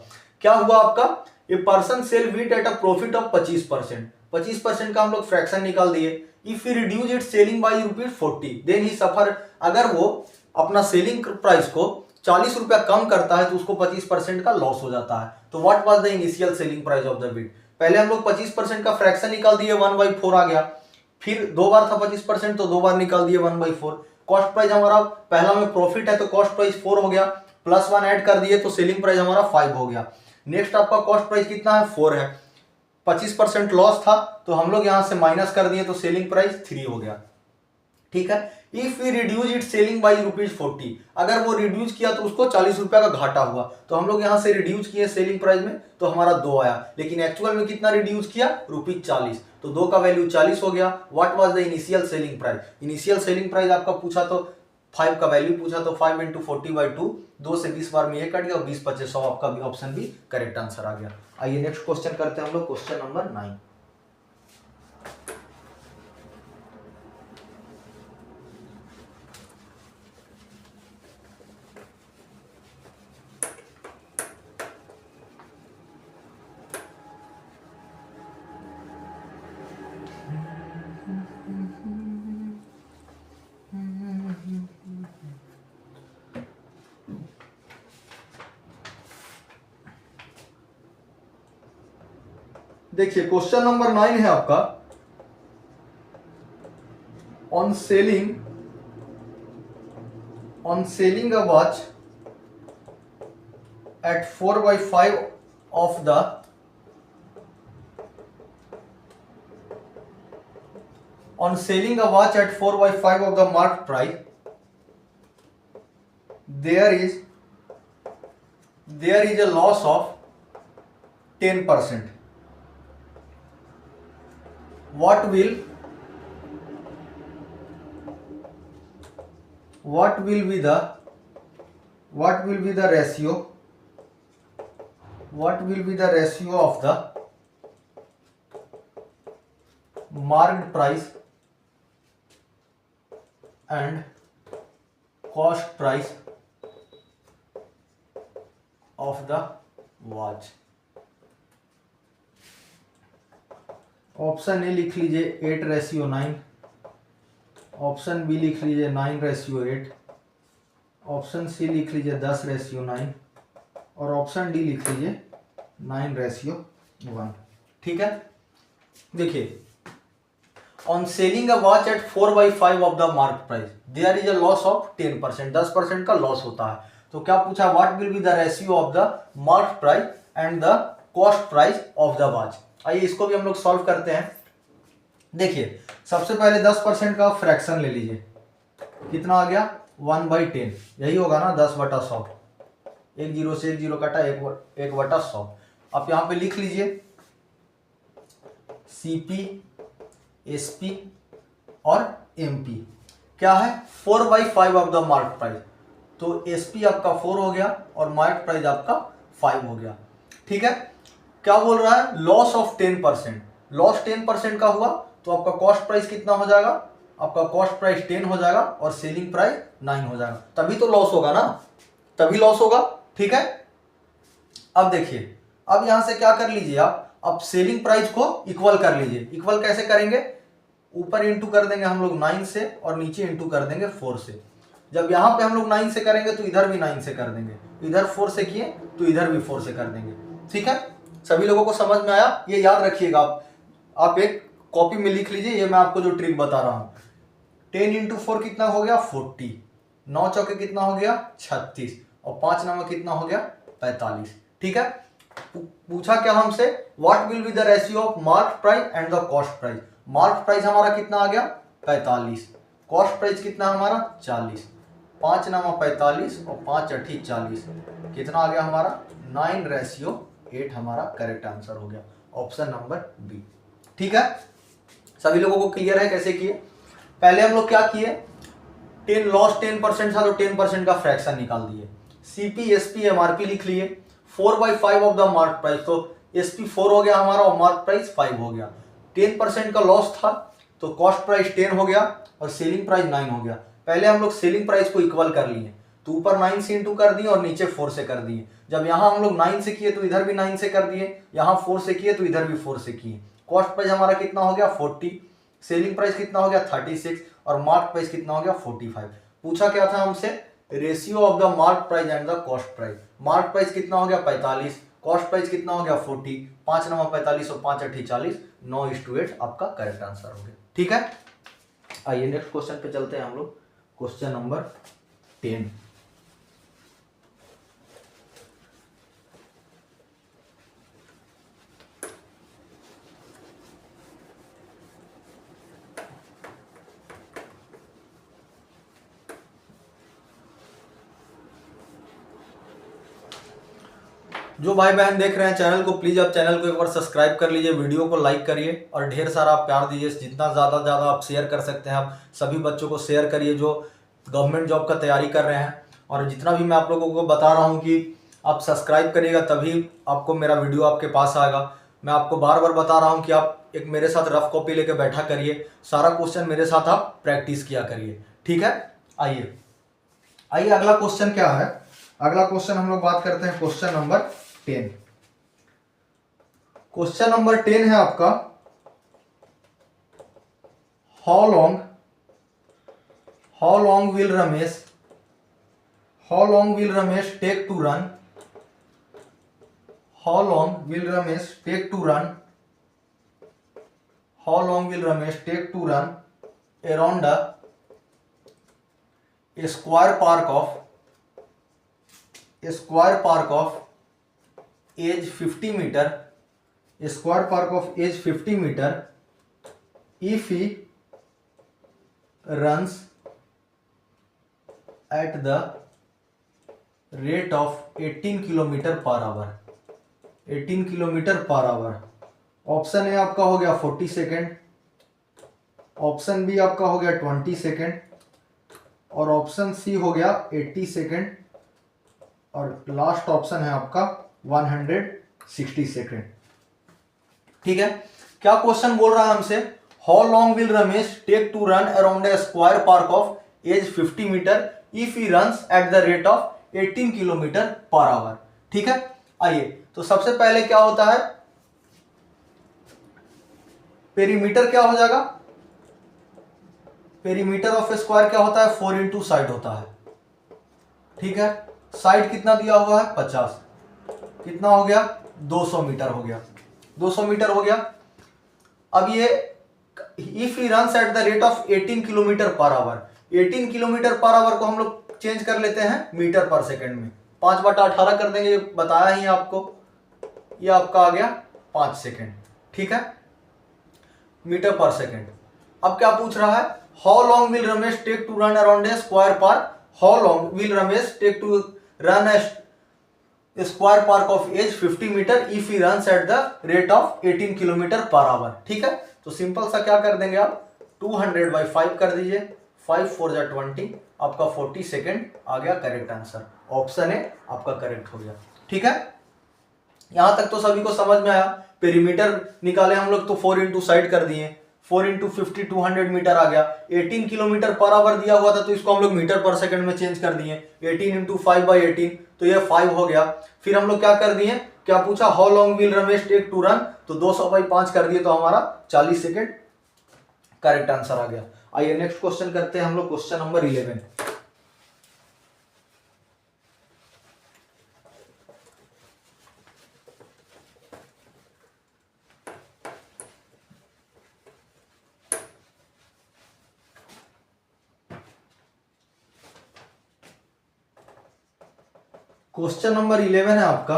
क्या हुआ आपका, a person sell wheat at a profit of 25%, 25% का हम लोग फ्रैक्शन निकाल दिए। If you reduce it selling by ₹40 then he suffer, अगर वो अपना सेलिंग प्राइस को 40 रुपया कम करता है तो उसको 25% का लॉस हो जाता है। तो what was the initial selling price of the wheat, पहले हम लोग 25% का फ्रैक्शन निकाल दिए, 1/4 आ गया, फिर 2 बार था 25% तो 2 बार निकाल दिए 1/4। कॉस्ट प्राइस हमारा पहला में प्रॉफिट है तो कॉस्ट प्राइस 4 हो गया, +1 ऐड कर दिए तो सेलिंग प्राइस हमारा 5 हो गया। नेक्स्ट आपका कॉस्ट प्राइस कितना है, 4 है, 25% लॉस था तो हम लोग यहां से माइनस कर दिए तो सेलिंग प्राइस 3 हो गया, ठीक है। If we reduce it selling by ₹40, अगर वो रिड्यूस किया तो उसको 40 रुपया का घाटा हुआ, तो हम लोग यहां से रिड्यूस किए सेलिंग प्राइस में तो हमारा 2 आया, लेकिन एक्चुअल में कितना रिड्यूस किया, ₹40, तो 2 का वैल्यू 40 हो गया। What was the initial selling price, initial selling price आपका पूछा तो 5 का वैल्यू पूछा तो 5 × 40/2, 2 से 20 बार में ये कट गया, और 20 × 25 100 आपका भी ऑप्शन भी करेक्ट आंसर आ गया। आइए नेक्स्ट क्वेश्चन करते हैं हम लोग, क्वेश्चन नंबर 9। देखिए क्वेश्चन नंबर 9 है आपका, on selling a watch at 4/5 of the on selling a watch at 4/5 of the market price, there is a loss of 10%. What will be the ratio? What will be the ratio of the market price and cost price of the watch? Option A लिख लीजिए 8:9, ऑप्शन बी लिख लीजिए 9:8, ऑप्शन सी लिख लीजिए 10:9, और ऑप्शन डी लिख लीजिए 9:1, ठीक है। देखिए on selling a watch at 4/5 of the market price there is a loss of 10%, 10% का लॉस होता है। तो क्या पूछा, what will be the ratio of the market price and the cost price of the watch. आइए इसको भी हम लोग सॉल्व करते हैं। देखिए सबसे पहले 10% का फ्रैक्शन ले लीजिए, कितना आ गया 1/10, यही होगा ना 10/100, 1 0 से 1 0 कटा, 1/100। आप यहां पे लिख लीजिए सीपी, एसपी और एमपी क्या है, 4/5 ऑफ द मार्केट प्राइस, तो एसपी आपका 4 हो गया और मार्केट प्राइस आपका 5 हो गया, ठीक है। क्या बोल रहा है, लॉस ऑफ 10%, लॉस 10% का हुआ तो आपका कॉस्ट प्राइस कितना हो जाएगा, आपका कॉस्ट प्राइस 10 हो जाएगा और सेलिंग प्राइस 9 हो जाएगा, तभी तो लॉस होगा ना, तभी लॉस होगा, ठीक है। अब देखिए अब यहां से क्या कर लीजिए आप, अब सेलिंग प्राइस को इक्वल कर लीजिए। इक्वल कैसे करेंगे, ऊपर इंटू कर देंगे हम लोग 9 से और नीचे इंटू कर देंगे 4 से। जब यहां पे हम लोग 9 से करेंगे तो इधर भी 9 से कर देंगे, इधर 4 से किए तो इधर भी 4 से कर देंगे, ठीक है। सभी लोगों को समझ में आया, ये याद रखिएगा आप, आप एक कॉपी में लिख लीजिए, ये मैं आपको जो ट्रिक बता रहा हूं। 10 इंटू 4 कितना हो गया 40, 9 चौके कितना हो गया 36, और 5 नवा कितना हो गया 45। ठीक है, पूछा क्या हमसे, what will be the ratio of mark price and the cost price. Mark price हमारा कितना आ गया 45, कॉस्ट प्राइस कितना हमारा 40, 5 नामा 45 और 5 अठी 40, कितना आ गया हमारा 9:8 हमारा करेक्ट आंसर हो गया, ऑप्शन नंबर बी। ठीक है, सभी लोगों को क्लियर है कैसे किए। पहले हम लोग क्या किए, 10 लॉस 10% था तो 10% का फ्रैक्शन निकाल दिए, सीपी एसपी एमआरपी लिख लिए, 4/5 ऑफ द मार्क प्राइस, तो एसपी 4 हो गया हमारा और मार्क प्राइस 5 हो गया। 10% का लॉस था तो कॉस्ट प्राइस 10 हो गया और सेलिंग प्राइस 9 हो गया। पहले हम लोग सेलिंग प्राइस को इक्वल कर लिए, तो ऊपर 9 से इंटू कर दिए और नीचे 4 से कर दिए। जब यहाँ हम लोग 9 से किए तो इधर भी 9 से कर दिए, यहाँ 4 से किए तो इधर भी 4 से किए। कॉस्ट प्राइस हमारा कितना हो गया 40, सेलिंग प्राइस कितना हो गया 36 और मार्क प्राइस कितना हो गया 45। पूछा क्या था हमसे, ratio of the mark price and the cost price. Mark price कितना हो गया 45, कॉस्ट प्राइस कितना हो गया 40, 5 नवा 45 और 5 अठी 40, 9:8 आपका करेक्ट आंसर हो गया। ठीक है, आइए नेक्स्ट क्वेश्चन पे चलते हैं हम लोग, क्वेश्चन नंबर 10। जो भाई बहन देख रहे हैं चैनल को, प्लीज आप चैनल को एक बार सब्सक्राइब कर लीजिए, वीडियो को लाइक करिए और ढेर सारा आप प्यार दीजिए, जितना ज़्यादा आप शेयर कर सकते हैं आप सभी बच्चों को शेयर करिए जो गवर्नमेंट जॉब का तैयारी कर रहे हैं। और जितना भी मैं आप लोगों को बता रहा हूँ कि आप सब्सक्राइब करिएगा तभी आपको मेरा वीडियो आपके पास आएगा। मैं आपको बार बार बता रहा हूँ कि आप एक मेरे साथ रफ कॉपी लेके बैठा करिए, सारा क्वेश्चन मेरे साथ आप प्रैक्टिस किया करिए। ठीक है, आइए आइए अगला क्वेश्चन क्या है। अगला क्वेश्चन हम लोग बात करते हैं क्वेश्चन नंबर 10। क्वेश्चन नंबर 10 है आपका, how long will Ramesh take to run, how long will Ramesh take to run around a square park of age 50 meter, if he runs at the rate of 18 kilometre per our. Option A आपका हो गया 40 सेकेंड, ऑप्शन बी आपका हो गया 20 सेकेंड और ऑप्शन सी हो गया 80 सेकेंड और लास्ट ऑप्शन है आपका 160 सेकेंड। ठीक है, क्या क्वेश्चन बोल रहा है हमसे, how long will Ramesh take to run around a square park of edge 50 metre if he runs at the rate of 18 kilometre per hour. ठीक है, आइए तो सबसे पहले क्या होता है, पेरीमीटर क्या हो जाएगा, पेरीमीटर ऑफ स्क्वायर क्या होता है 4 इंटू साइड होता है। ठीक है, साइड कितना दिया हुआ है 50, कितना हो गया 200 मीटर हो गया, 200 मीटर हो गया। अब ये if he runs at the rate of 18 kilometre per our, 18 kilometre per our को हम लोग चेंज कर लेते हैं मीटर पर सेकंड में, 5/18 कर देंगे, ये बताया ही आपको, ये आपका आ गया 5 सेकंड। ठीक है, मीटर पर सेकंड। अब क्या पूछ रहा है, how long will Ramesh take to run around a square park, how long will Ramesh take to run a square park of edge 50 metre if he runs at the rate of 18 kilometre per hour. ठीक है, तो सिंपल सा क्या कर देंगे आप 200/5 कर दीजिए, 5 4 जा 20, आपका 40 सेकेंड आ गया करेक्ट आंसर, ऑप्शन ए आपका करेक्ट हो गया। ठीक है, यहां तक तो सभी को समझ में आया। पेरीमीटर निकाले हम लोग तो 4 इंटू साइड कर दिए, 4 इंटू 50 200 मीटर आ गया। 18 किलोमीटर पर आवर दिया हुआ था तो इसको हम लोग मीटर पर सेकंड में चेंज कर दिए, 18 इंटू 5/18 तो ये 5 हो गया। फिर हम लोग क्या कर दिए, क्या पूछा, how long will Ramesh take to run, तो 200/5 कर दिए तो हमारा 40 सेकेंड करेक्ट आंसर आ गया। आइए नेक्स्ट क्वेश्चन करते हैं हम लोग, क्वेश्चन नंबर 11। क्वेश्चन नंबर 11 है आपका,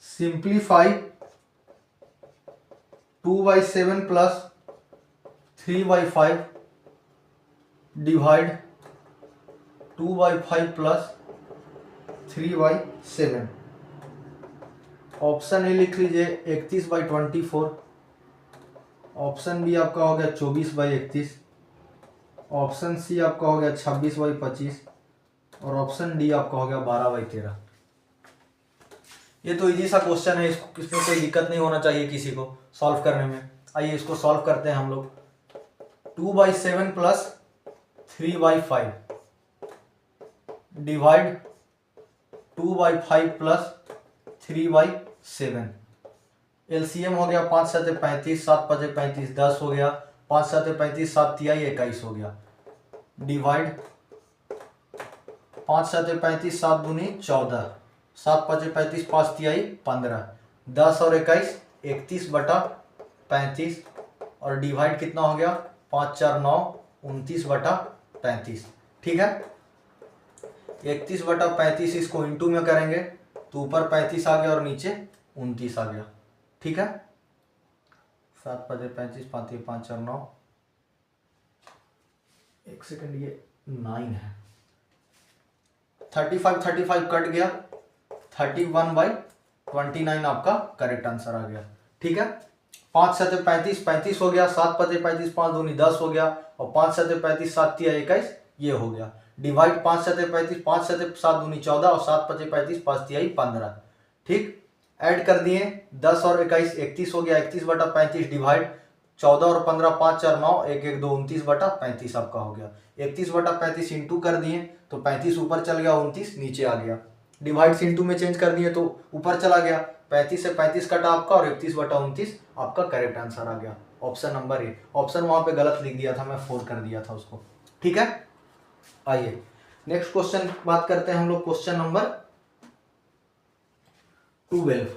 simplify 2/7 plus 3/5 divide 2/5 plus 3/7। Option A लिख लीजिए 31/24, ऑप्शन बी आपका हो गया 24/31, ऑप्शन सी आपका हो गया 26/25 और ऑप्शन डी आपका हो गया 12/13। ये तो इजी सा क्वेश्चन है, इसमें कोई दिक्कत नहीं होना चाहिए किसी को सॉल्व करने में। आइए इसको सॉल्व करते हैं हम लोग। 2/7 प्लस 3/5 डिवाइड 2/5 प्लस 3/7। एलसीएम हो गया 5 7 35, 7 5 35, 10 हो गया, 5 7 35, 7 तिहाई 21 हो गया, डिवाइड 5 7 35, 7 दूनी 14, 7 5 35, 5 तिहाई 15, 10 और 21 31/35 और डिवाइड कितना हो गया 5 4 9 29/35। ठीक है, 31/35 इसको इंटू में करेंगे तो ऊपर 35 आ गया और नीचे 29 आ गया। ठीक है, 7 5 35, 5 5 4 9, एक सेकंड, ये 9 है, 35 कट गया, 31/29 आपका करेक्ट आंसर आ गया। ठीक है, 5 7 35, 35 हो गया, 7 5 35, 5 दूनी 10 हो गया और 5 7 35, 7 तिया 21 ये हो गया, डिवाइड 5 7 35, 5 7 7 दूनी 14 और 7 5 35, 5 तिया 15। ठीक, ऐड कर दिए 10 और 21 31 हो गया, 31/35 डिवाइड 14 और 15 5 4 9 1 1 2 29/35 आपका हो गया। 31/35 इंटू कर दिए तो 35 ऊपर चल गया, 29 नीचे आ गया, डिवाइड से इंटू में चेंज कर दिए तो ऊपर चला गया, 35 से 35 कटा आपका और 31/29 आपका करेक्ट आंसर आ गया, ऑप्शन नंबर ए। ऑप्शन वहां पे गलत लिख दिया था, मैं 4 कर दिया था उसको। ठीक है, आइए नेक्स्ट क्वेश्चन बात करते हैं हम लोग, क्वेश्चन नंबर 12।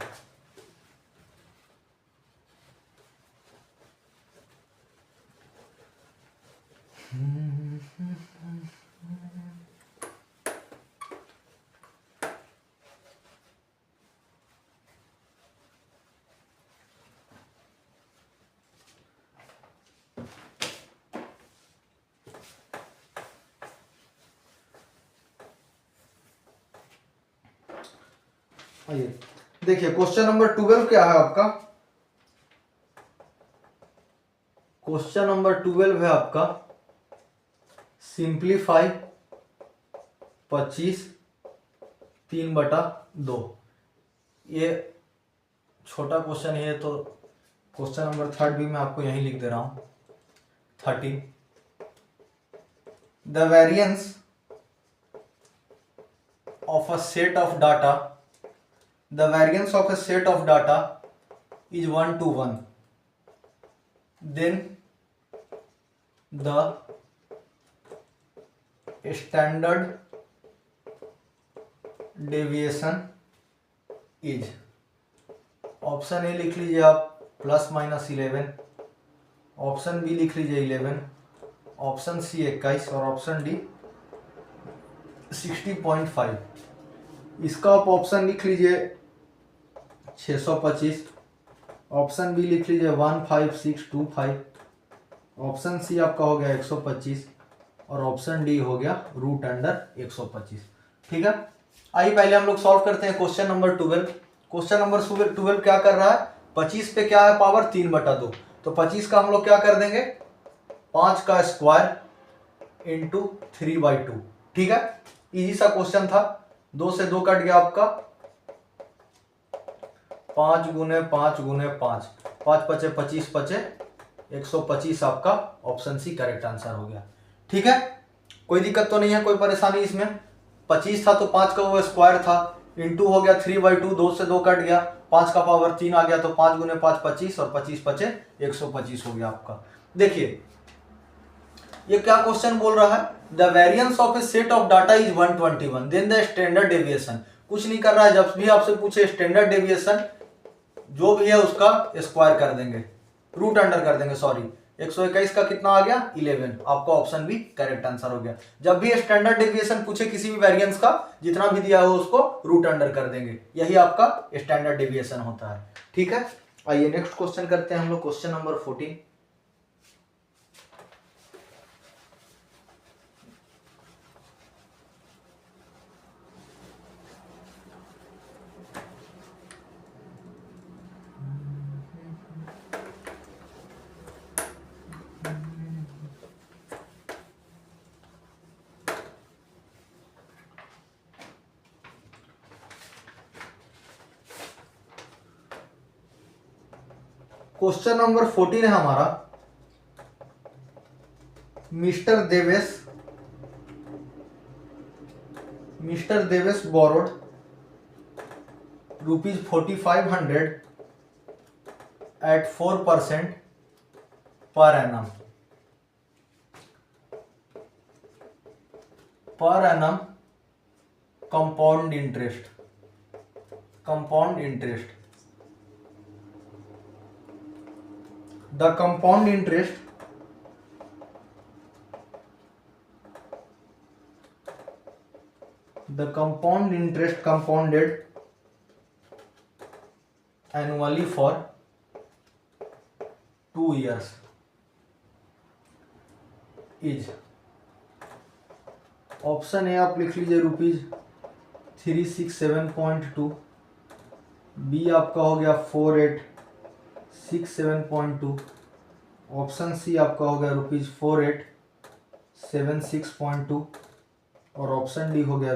आइए देखिए क्वेश्चन नंबर 12 क्या है आपका, क्वेश्चन नंबर 12 है आपका सिंप्लीफाई 25 3/2। ये छोटा क्वेश्चन है तो क्वेश्चन नंबर 3 भी मैं आपको यहीं लिख दे रहा हूं। 13 the variance of a set of data, the variance of a set of data is 1 to 1, then the standard deviation is, option A लिख लीजिए आप ±11, ऑप्शन बी लिख लीजिए 11, ऑप्शन सी 21 और ऑप्शन डी 60.5। इसका आप ऑप्शन लिख लीजिए 625, ऑप्शन बी लिख लीजिए 15625, ऑप्शन सी आपका हो गया 125 और ऑप्शन डी हो गया √125। ठीक है, आइए पहले हम लोग सॉल्व करते हैं क्वेश्चन नंबर 12। क्वेश्चन नंबर 12 क्या कर रहा है, 25 पे क्या है पावर 3/2, तो 25 का हम लोग क्या कर देंगे 5 का स्क्वायर इंटू 3/2। ठीक है, इजी सा क्वेश्चन था, 2 से 2 कट गया आपका, 5 गुने 5 गुने 5, 5 पचे 25 पचे 125 आपका ऑप्शन सी करेक्ट आंसर हो गया। ठीक है, कोई दिक्कत तो नहीं है, कोई परेशानी इसमें। 25 था तो 5 का वो स्क्वायर था, इंटू हो गया 3/2, 2 से 2 कट गया, 5 का पावर 3 आ गया तो 5 गुने 5 25 और 25 पचे 125 हो गया आपका। देखिए ये क्या क्वेश्चन बोल रहा है, the variance of a set of data is 121, then the standard deviation. कुछ नहीं कर रहा है, जब भी आपसे पूछे स्टैंडर्ड डेविएशन जो भी है उसका स्क्वायर कर देंगे, रूट अंडर कर देंगे, सॉरी 121 का कितना आ गया 11, आपका ऑप्शन बी करेक्ट आंसर हो गया। जब भी स्टैंडर्ड डेविएशन पूछे किसी भी वेरिएंस का, जितना भी दिया हो उसको रूट अंडर कर देंगे, यही आपका स्टैंडर्ड डेविएशन होता है। ठीक है, आइए नेक्स्ट क्वेश्चन करते हैं हम लोग, क्वेश्चन नंबर 14। क्वेश्चन नंबर 14 है हमारा, mister Devesh borrowed ₹4500 at 4% per annum compound interest the compound interest compounded annually for 2 years is, option A आप लिख लीजिए ₹367.2, बी आपका हो गया 4867.2, ऑप्शन सी आपका हो गया ₹4876.2 और ऑप्शन डी हो गया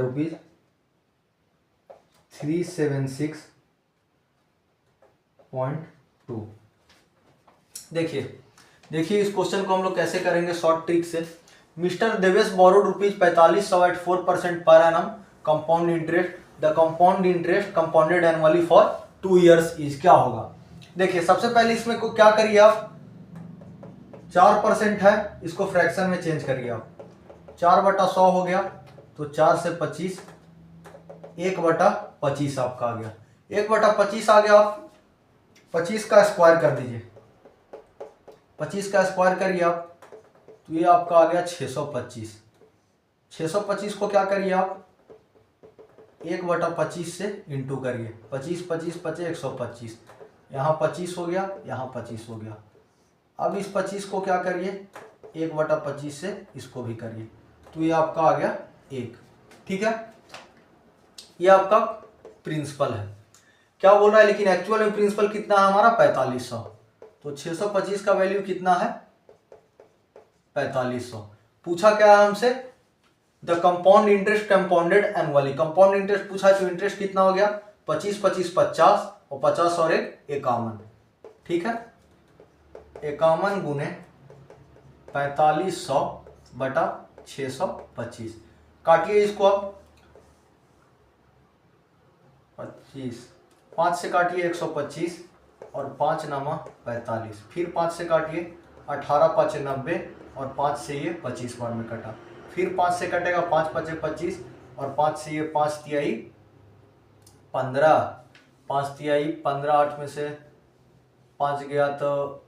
₹376.2। देखिए इस क्वेश्चन को हम लोग कैसे करेंगे शॉर्ट ट्रिक से। Mister Devesh borrowed ₹4500 at 4% per annum compound interest, the compound interest compounded annually for 2 years is, क्या होगा। देखिए सबसे पहले इसमें को क्या करिए आप, 4% है, इसको फ्रैक्शन में चेंज करिए आप, 4/100 हो गया, तो 4 से 25, 1/25 आपका आ गया, 1/25 आ गया, आप 25 का स्क्वायर कर दीजिए, 25 का स्क्वायर करिए आप, तो ये आपका आ गया 625। 625 को क्या करिए आप 1/25 से इंटू करिए, 25 25 25 125, यहाँ 25 हो गया, यहाँ 25 हो गया। अब इस 25 को क्या करिए 1/25 से इसको भी करिए, तो ये आपका आ गया 1। ठीक है, ये आपका प्रिंसिपल है। क्या बोल रहा है, लेकिन एक्चुअल में प्रिंसिपल कितना है हमारा 4500, तो 625 का वैल्यू कितना है 4500। पूछा क्या है हमसे, the compound interest compounded annually, compound interest पूछा है, तो इंटरेस्ट कितना हो गया 25 25 50 और 50 और 1 51। ठीक है, 51 गुने 4500 बटा 625, काटिए इसको अब, 25 5 से काटिए 125 और 5 नामा 45, फिर 5 से काटिए 18 5 90 और 5 से ये 25 बार में कटा, फिर 5 से कटेगा 5 5 25 और 5 से ये 5 तिहाई 15, 5 तिहाई 15, 8 में से 5 गया तो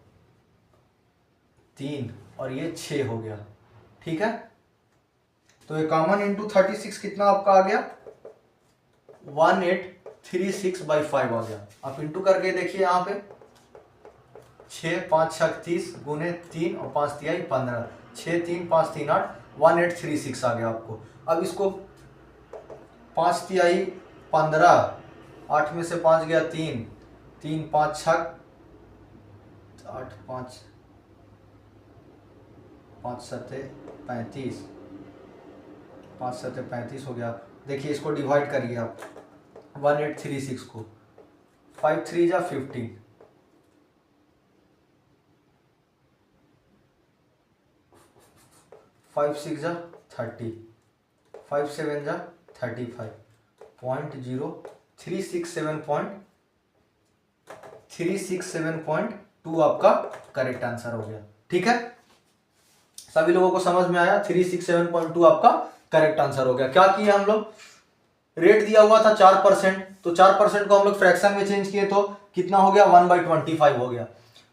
3 और ये 6 हो गया। ठीक है, तो 51 इंटू 36 कितना आपका आ गया 1836/5 आ गया। आप इंटू करके देखिए यहाँ पे 6 5 6 30 गुने 3 और 5 तिहाई 15, 6 3 5 3 8 1836 आ गया आपको। अब इसको 5 तिहाई 15, 8 में से 5 गया 3, 3 5 6 8 5 5 7 35, 5 7 35 हो गया। देखिए इसको डिवाइड करिए आप 1836 को, 5 3 जा 15, 5 6 जा 30, 5 7 जा 35, 367.2 आपका करेक्ट आंसर हो गया। ठीक है, सभी लोगों को समझ में आया, 367.2 आपका करेक्ट आंसर हो गया। क्या किया हम लोग, रेट दिया हुआ था 4%, तो 4% को हम लोग फ्रैक्शन में चेंज किए तो कितना हो गया 1/25 हो गया।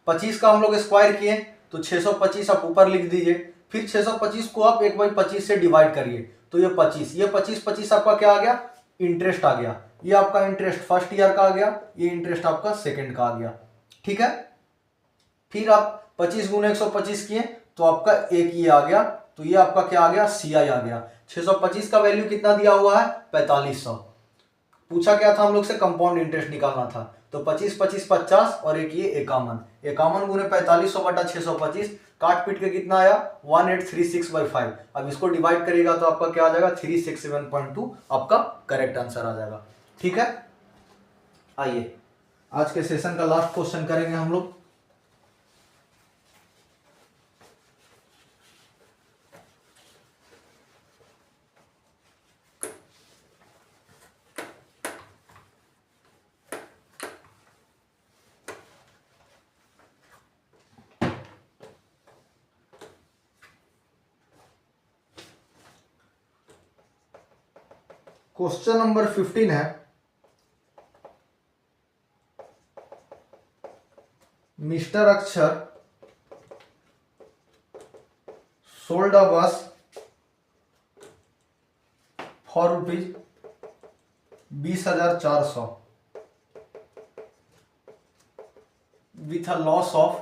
25 का हम लोग स्क्वायर किए तो 625 आप ऊपर लिख दीजिए, फिर 625 को आप 1/25 से डिवाइड करिए, तो ये 25 आपका क्या आ गया, इंटरेस्ट आ गया। ये आपका इंटरेस्ट फर्स्ट ईयर का आ गया, ये इंटरेस्ट आपका सेकेंड का आ गया। ठीक है, फिर आप 25 गुने 125 किए तो आपका एक ये आ गया, तो ये आपका क्या आ गया, CI आ गया। 625 का वैल्यू कितना दिया हुआ है, 4500। पूछा क्या था हम लोग से, कंपाउंड इंटरेस्ट निकालना था, तो 25 25 50 और एक ये 51 गुने 4500 बटा 625, काट पीट के कितना आया 1836/5। अब इसको डिवाइड करिएगा तो आपका क्या आ जाएगा 367.2, आपका करेक्ट आंसर आ जाएगा। ठीक है, आइए आज के सेशन का लास्ट क्वेश्चन करेंगे हम लोग। क्वेश्चन नंबर 15 है, मिस्टर अक्षर सोल्ड अ बस for ₹20,400 with a loss of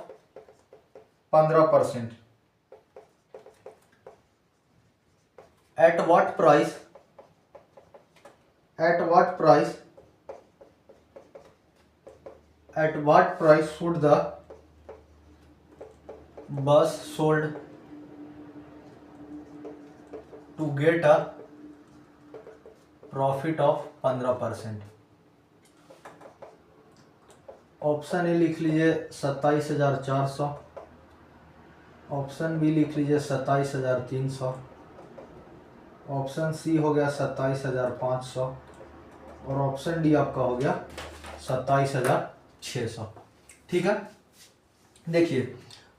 15%. At what price should the bus sold to get a profit of 15%? Option A लिख लीजिए 27,400, ऑप्शन बी लिख लीजिए 27,300, ऑप्शन सी हो गया 27,500 और ऑप्शन डी आपका हो गया 27,600। ठीक है, देखिए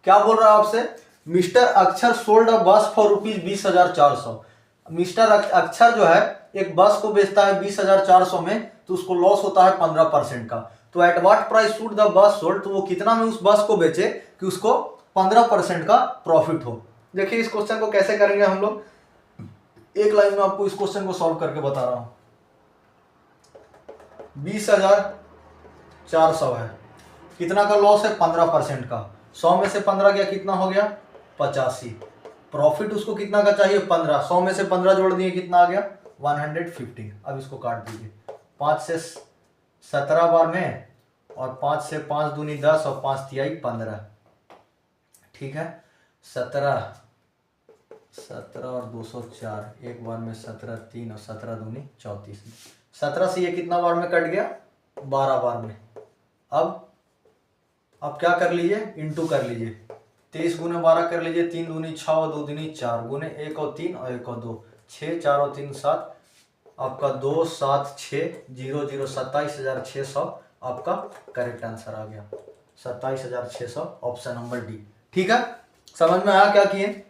क्या बोल रहा है आपसे, मिस्टर अक्षर सोल्ड अ बस फॉर ₹20,400। मिस्टर अक्षर जो है एक बस को बेचता है 20,400 में, तो उसको लॉस होता है 15% का। तो at what price should the bus sold, तो वो कितना में उस बस को बेचे कि उसको 15% का प्रॉफिट हो। देखिए इस क्वेश्चन को कैसे करेंगे हम लोग, एक लाइन में आपको इस क्वेश्चन को सॉल्व करके बता रहा हूं। 20,400 है, कितना का लॉस है, 15% का। 100 में से 15 गया, कितना हो गया 85। प्रॉफिट उसको कितना का चाहिए 15, 100 में से 15 जोड़ दिए, कितना आ गया 150। अब इसको काट दीजिए, 5 से 17 बार में, और 5 से 5 दूनी 10 और 5 तिहाई 15। ठीक है, 17 और 204, एक बार में 17 3 और 17 दूनी 34। 17 से ये कितना बार में कट गया, 12 बार में। अब क्या कर लीजिए, इंटू कर लीजिए, 23 गुने 12 कर लीजिए, 3 दूनी 6 और 2 दूनी 4, गुने 1 और 3 और 1 और 2, 6 4 और 3 7, आपका 2 7 6 0 0 27,600 आपका करेक्ट आंसर आ गया, 27,600, ऑप्शन नंबर डी। ठीक है, समझ में आया क्या किए।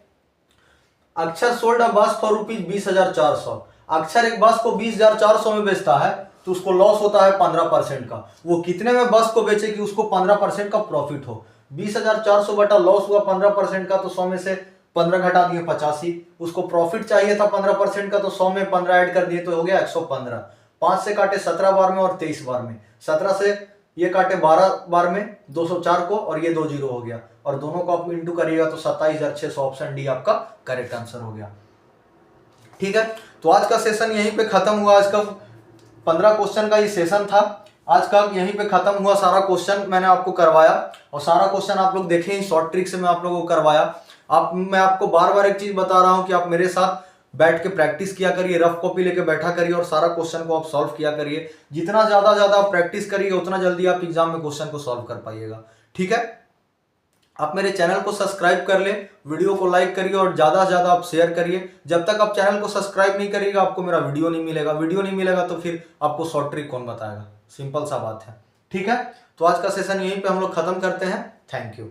अक्षर सोल्ड अ बस फॉर ₹20,400। अक्षर एक बस को 20,400 में बेचता है, तो उसको लॉस होता है 15% का। वो कितने में बस को बेचे कि उसको 15% का प्रॉफिट हो। 20,400 बटा लॉस हुआ 15% का, तो 100 में से 15 घटा दिए 85। उसको प्रॉफिट चाहिए था 15% का, तो 100 में 15 ऐड कर दिए, तो हो गया 115। 5 से काटे 17 बार में और 23 बार में, 17 से ये काटे 12 बार में, 204 को, और ये 2 जीरो हो गया, और दोनों को आप इंटू करिएगा तो 27,600, ऑप्शन डी आपका करेक्ट आंसर हो गया। ठीक है, तो आज का सेशन यहीं पे खत्म हुआ। आज का 15 क्वेश्चन का ये सेशन था, आज का यहीं पे खत्म हुआ। सारा क्वेश्चन मैंने आपको करवाया, और सारा क्वेश्चन आप लोग देखें, ही शॉर्ट ट्रिक से मैं आप लोगों को करवाया। मैं आपको बार बार एक चीज बता रहा हूं कि आप मेरे साथ बैठ के प्रैक्टिस किया करिए, रफ कॉपी लेके बैठा करिए, और सारा क्वेश्चन को आप सॉल्व किया करिए। जितना ज्यादा आप प्रैक्टिस करिए, उतना जल्दी आप एग्जाम में क्वेश्चन को सॉल्व कर पाइएगा। ठीक है, आप मेरे चैनल को सब्सक्राइब कर ले, वीडियो को लाइक करिए, और ज्यादा से ज्यादा आप शेयर करिए। जब तक आप चैनल को सब्सक्राइब नहीं करिएगा, आपको मेरा वीडियो नहीं मिलेगा, तो फिर आपको शॉर्ट ट्रिक कौन बताएगा। सिंपल सा बात है। ठीक है, तो आज का सेशन यहीं पे हम लोग खत्म करते हैं। Thank you.